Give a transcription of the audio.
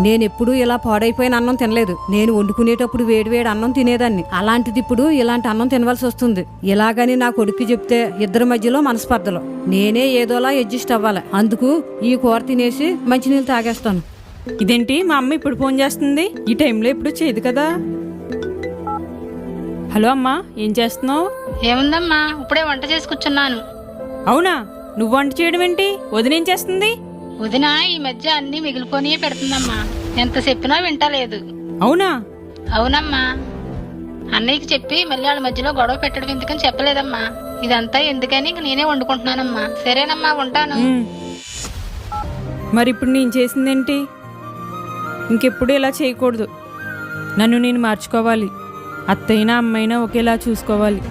నేనెప్పుడూ ఇలా పాడైపోయిన అన్నం తినలేదు. నేను వండుకునేటప్పుడు వేడివేడి అన్నం తినేదాన్ని. అలాంటిది ఇప్పుడు ఇలాంటి అన్నం తినవలసి వస్తుంది. ఇలాగని నా కొడుక్కి చెప్తే ఇద్దరి మధ్యలో మనస్పర్ధలు. నేనే ఏదోలా అడ్జస్ట్ అవ్వాలి. అందుకు ఈ కూర తినేసి మంచినీళ్ళు తాగేస్తాను. ఇదేంటి మా అమ్మ ఇప్పుడు ఫోన్ చేస్తుంది? ఈ టైంలో ఎప్పుడు చేయదు కదా. హలో అమ్మా, ఏం చేస్తున్నావు? ఏముందమ్మా, ఇప్పుడే వంట చేసి కూర్చున్నాను. అవునా, నువ్వు వంట చేయడం ఏంటి? వదినేం చేస్తుంది? వదిన ఈ మధ్య అన్ని మిగిలిపోని పెడుతుందమ్మా. ఎంత చెప్పినా వింటలేదు. అవునా? అవునమ్మా, అన్నయ్యకి చెప్పి మళ్ళీ వాళ్ళ మధ్యలో గొడవ పెట్టడం ఎందుకని చెప్పలేదమ్మా. ఇదంతా ఎందుకని ఇంక నేనే వండుకుంటున్నానమ్మా. సరేనమ్మా, ఉంటాను. మరి ఇప్పుడు నేను చేసిందేంటి? ఇంకెప్పుడు ఇలా చేయకూడదు. నన్ను నేను మార్చుకోవాలి. అత్తైనా అమ్మైనా ఒకేలా చూసుకోవాలి.